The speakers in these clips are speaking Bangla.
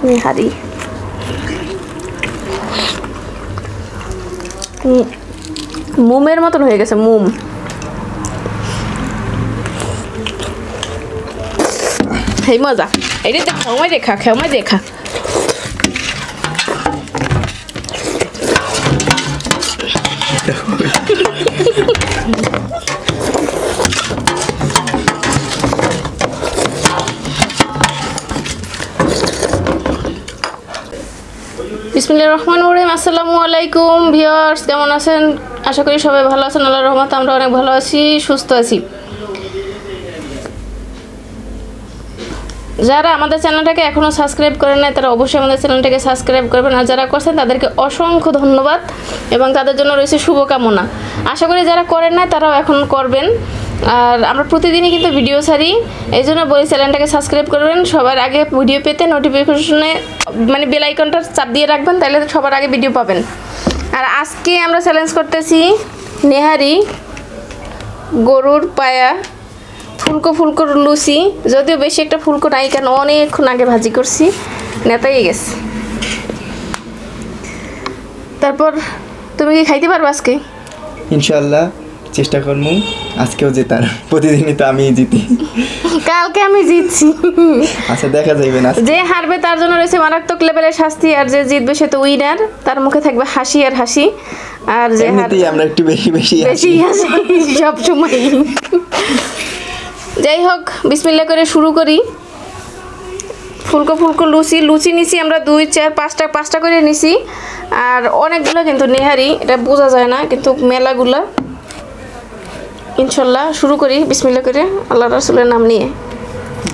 নেহারি মোমের মতন হয়ে গেছে মোম। হেই মজা, এটা দেখ খেমাই দেখা খেমাই দেখা। বিসমিল্লাহির রহমানির রহিম। আসসালামু আলাইকুম ভিউয়ার্স, কেমন আছেন? আশা করি সবাই ভালো আছেন। আল্লাহর রহমতে আমরা অনেক ভালো আছি, সুস্থ আছি। যারা আমাদের চ্যানেলটাকে এখনও সাবস্ক্রাইব করেন নাই তারা অবশ্যই আমাদের চ্যানেলটাকে সাবস্ক্রাইব করবেন, আর যারা করছেন তাদেরকে অসংখ্য ধন্যবাদ এবং তাদের জন্য রয়েছে শুভকামনা। আশা করি যারা করেন নাই তারাও এখন করবেন। আর আমরা প্রতিদিনই কিন্তু ভিডিও ছাড়ি, এই জন্য বলি চ্যানেলটাকে সাবস্ক্রাইব করবেন। সবার আগে ভিডিও পেতে নোটিফিকেশনে মানে বেল আইকনটা চাপ দিয়ে রাখবেন, তাহলে সবার আগে ভিডিও পাবেন। আর আজকে আমরা চ্যালেঞ্জ করতেছি নেহারি, গরুর পায়া, ফুলকো ফুলকোর লুচি। যদিও বেশি একটা ফুলকো নাই, কেন অনেকক্ষণ আগে ভাজি করছি, নেতাই গেছে। তারপর তুমি কি খাইতে পারবে আজকে? ইনশাআল্লাহ চেষ্টা করবো আজকেও জেতার। প্রতিদিনই তো আমি জিতি, কালকে আমি জিতছি। আচ্ছা দেখা যাইবে না। যে হারবে তার জন্য রয়েছে মারাত্মক লেভেলের শাস্তি, আর যে জিতবে সে তো উইনার, তার মুখে থাকবে হাসি আর হাসি। আর যে এমনিতেই আমরা একটু বেশি বেশি হাসি সব সময়। যাই হোক, বিসমিল্লাহ করে শুরু করি। ফুলকো ফুলকো লুচি নিছি আমরা 2, 4, 5টা করে নিছি। আর অনেকগুলো কিন্তু নেহারি, এটা বোঝা যায় না কিন্তু মেলাগুলা। ইনশাল্লাহ শুরু করি বিসমিল্লাহ করে, আল্লাহ রাসূলের নাম নিয়ে।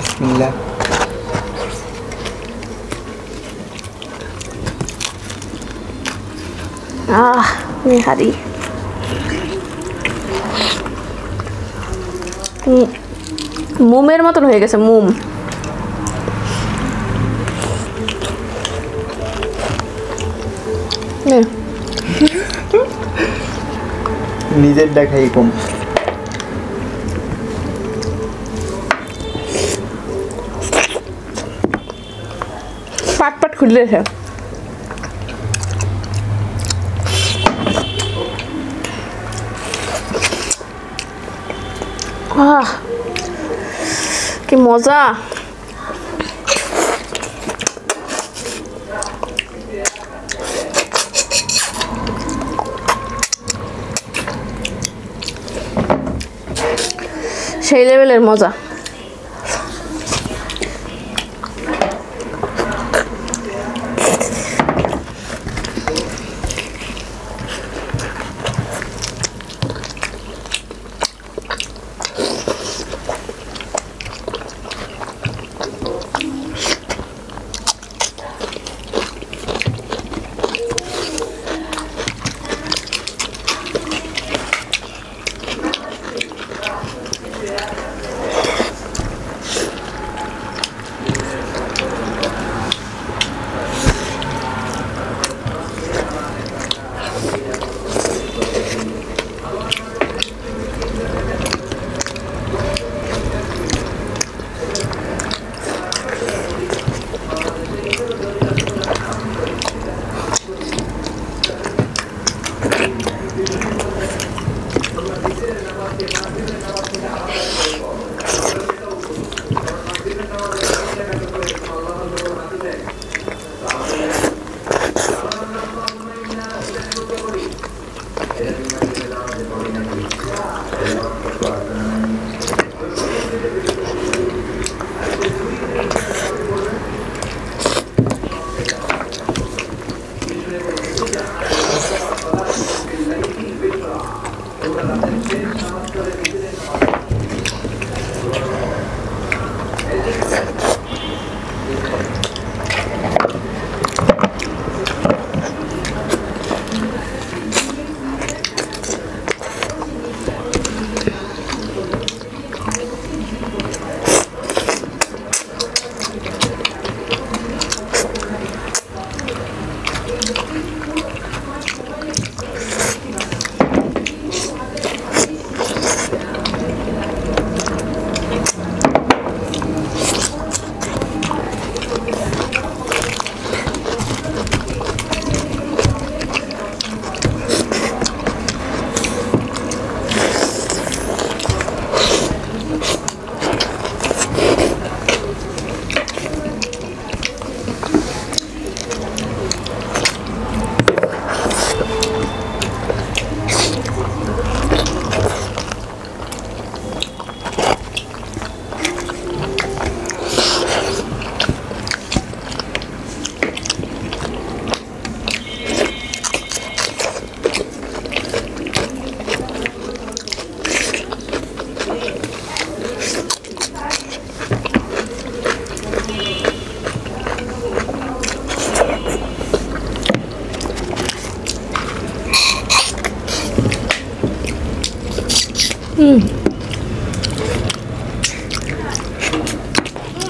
বিসমিল্লাহ। নেহারি মোমের মতন হয়ে গেছে মোম। নিজের দেখাই কম। পাট খুললেছে। কি মজা! সেই লেভেলের মজা।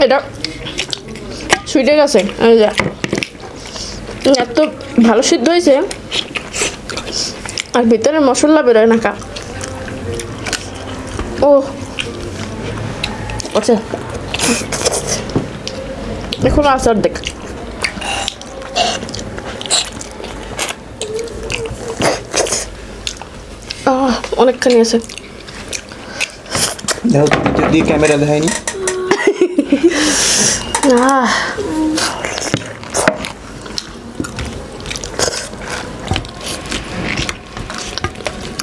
এটা সুইটে গেছে এত ভালো সিদ্ধ হয়েছে আর ভিতরে মশলা বেরোয় না কা ও আচ্ছা এখন আচার দেখ অনেকখানি আছে দেখো যদি ক্যামেরা দেখায়নি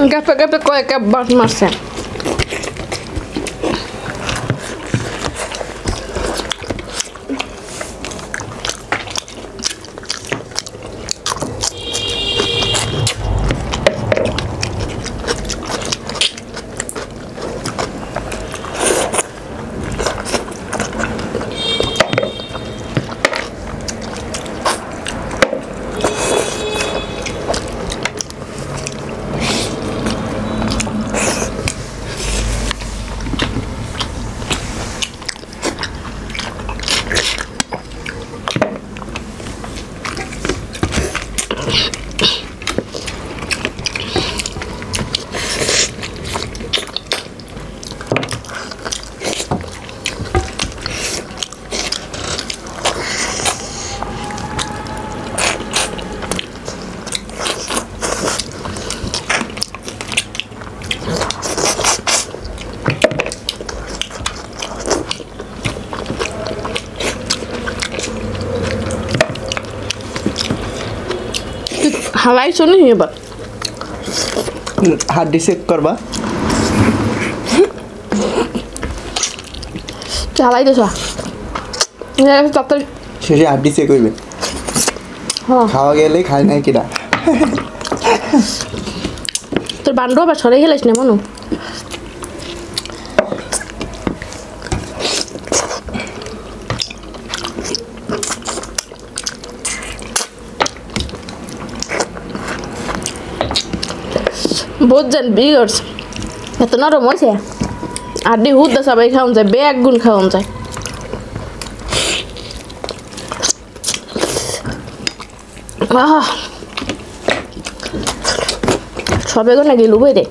গ্যাপে গ্যাপে কয়েক বাট মারছে হালাই শুনি এবার হাড্ডি চেক করবা হালাই দিছ তাড়াতাড়ি শেষে হাড্ডি চেক করবে খাওয়া গেলে খায় না কিনা তোর বান্ডু আবার সরে গেলিস না মনু বুঝছেন বিগর্স এত নরম হয়েছে আড্ডি হুদ্দা সবাই খাওয়ান যায় ব্যাগ গুণ খাওয়ান যায় সবে না গেলু বই রে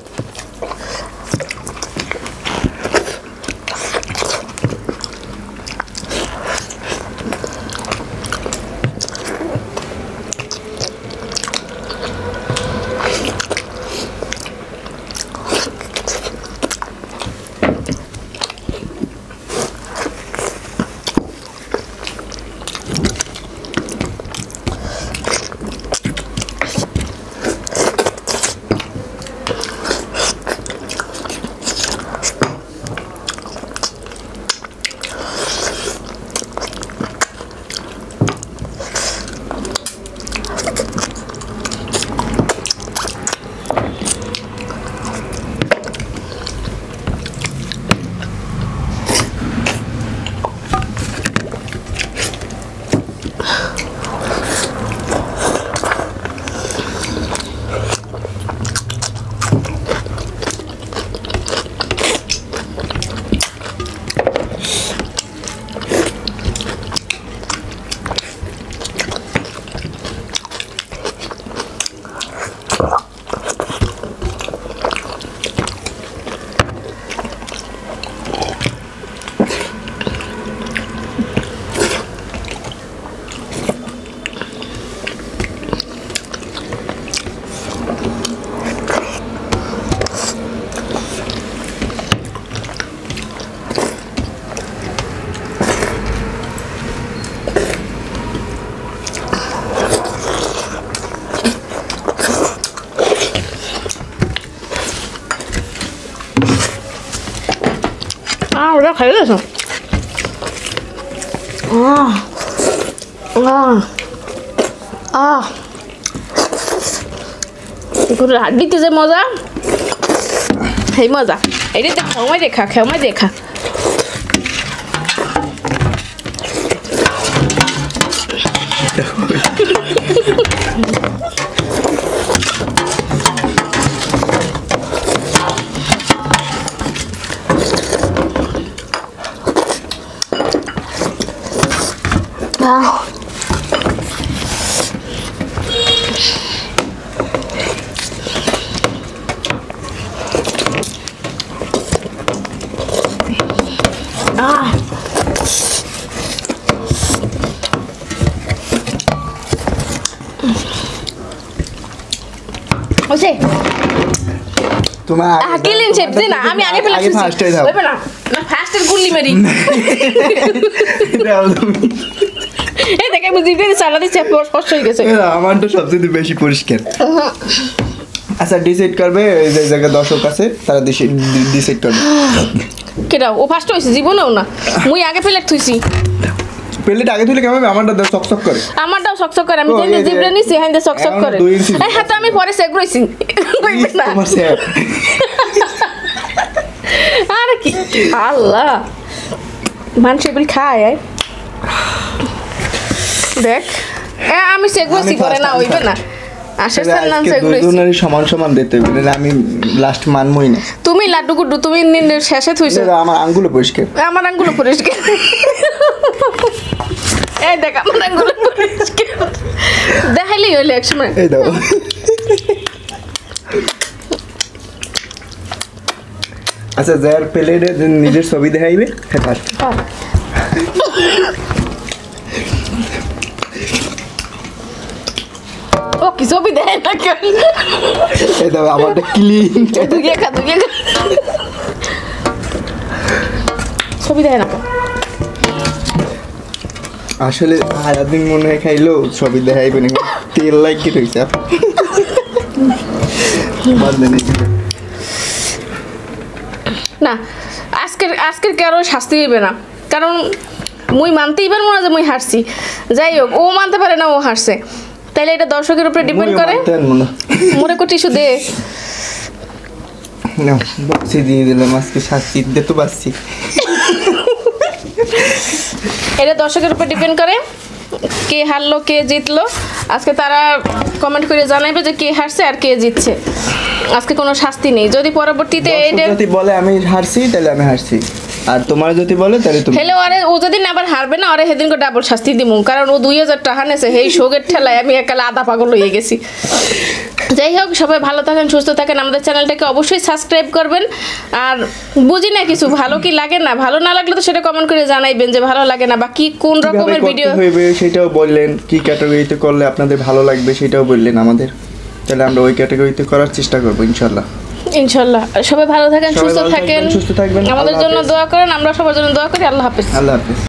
ওটা খাই গেছ হাড্ডিতে যে মজা সেই মজা এটা তো খেমাই দেখা ওসে তোমার কিলিন শেপ দে না, আমি আগে ফেলে ফার্স্ট হয়ে যাও। হবে না, না ফার্স্টের গুল্লি মারি। দাও তুমি। এই দেখে আমি জিভে চালা দিচ্ছি, স্পষ্ট হয়ে গেছে। আমার তো সবচেয়ে বেশি পরিষ্কার। আচ্ছা ডিসাইড করবে, এই যে জায়গা দর্শক আছে তারা ডিসাইড করবে। কেডা ও ফার্স্ট হইছে? জীবনেও না, মুই আগে ফেলে থুইছি। প্লেট আগে তুলে কেমন আমারটা চকচক করে। আমারটাও সকসক করে, আমি ও, যেটা এই যে জিভে নিছি হাইন্দে সকসক এখন করে। 2 ইঞ্চি। এই হাতে আমি পরে সেক রইছি। কইবে না তোমার স্যাপ। আর কি আল্লাহ, মানুষ এগুলি খায় দেখ। আমি সেক রইছি করে না হইবে না। আশের নাম সেক রইছি। দুজনেরই সমান সমান দিতে হবে, নাহলে আমি লাস্ট মানমই না। তুমি লাড্ডু গুড্ডু তুমি শেষে থুইছো। আমার আঙ্গুলো পরিষ্কার। আমার আঙ্গুলো পরিষ্কার। এই দেখ আমার আঙ্গুলো পরিষ্কার। দেখাইলেই হইলে একসময়। এই দাও। আচ্ছা যার প্লেটে নিজের ছবি দেখাইবে হ্যাঁ ফার্স্ট। ও কি ছবি দেয় না কেন? এই দাও আমারটা ক্লিন। তুই খা ছবি দেয় না। আসলে সারাদিন মনে হয় খাইলো ছবি দেখাইবে না, তেল লাগি রয়েছে। না আজকের কারো শাস্তি হইবে না, কারণ মুই মানতেই পারবো না যে মুই হারছি। যাই হোক, ও মানতে পারে না ও হারছে, তাইলে এটা দর্শকের উপরে ডিপেন্ড করে। মনে কর টিস্যু দে। বক্সে দিয়ে দিলাম, আজকে শাস্তি দিতে তো পারছি। এটা দর্শকের উপর ডিপেন্ড করে কে হারলো কে জিতলো। আজকে তারা কমেন্ট করে জানাইবে যে কে হারছে আর কে জিতছে। আজকে কোনো শাস্তি নেই। যদি পরবর্তীতে এটা যদি বলে আমি হারছি তাহলে আমি হারছি, আর তোমার যদি বলে তাহলে তুমি। হেলে আরে ও যদি না আবার হারবে না, আরে সেদিন করে ডাবল শাস্তি দিমু, কারণ ও 2000 টাকা নেছে। সেই শোকের ঠেলায় আমি একালে আধা পাগল হয়ে গেছি। যাই হোক, সবাই ভালো থাকেন, সুস্থ থাকেন। আমাদের চ্যানেলটাকে অবশ্যই সাবস্ক্রাইব করবেন। আর বুঝি না কিছু, ভালো কি লাগে না, ভালো না লাগলে তো সেটা কমেন্ট করে জানাইবেন যে ভালো লাগে না বা কি কোন রকমের ভিডিও হইবে সেটাও বললেন, কি ক্যাটাগরিতে করলে আপনাদের ভালো লাগবে সেটাও বললেন আমাদের, তাহলে আমরা ওই ক্যাটাগরিতে করার চেষ্টা করবো ইনশাল্লাহ। ইনশাল্লাহ সবাই ভালো থাকেন, সুস্থ থাকেন, সুস্থ থাকবেন। আমাদের জন্য দোয়া করেন, আমরা সবার জন্য দোয়া করি। আল্লাহ হাফেজ। আল্লাহ হাফেজ।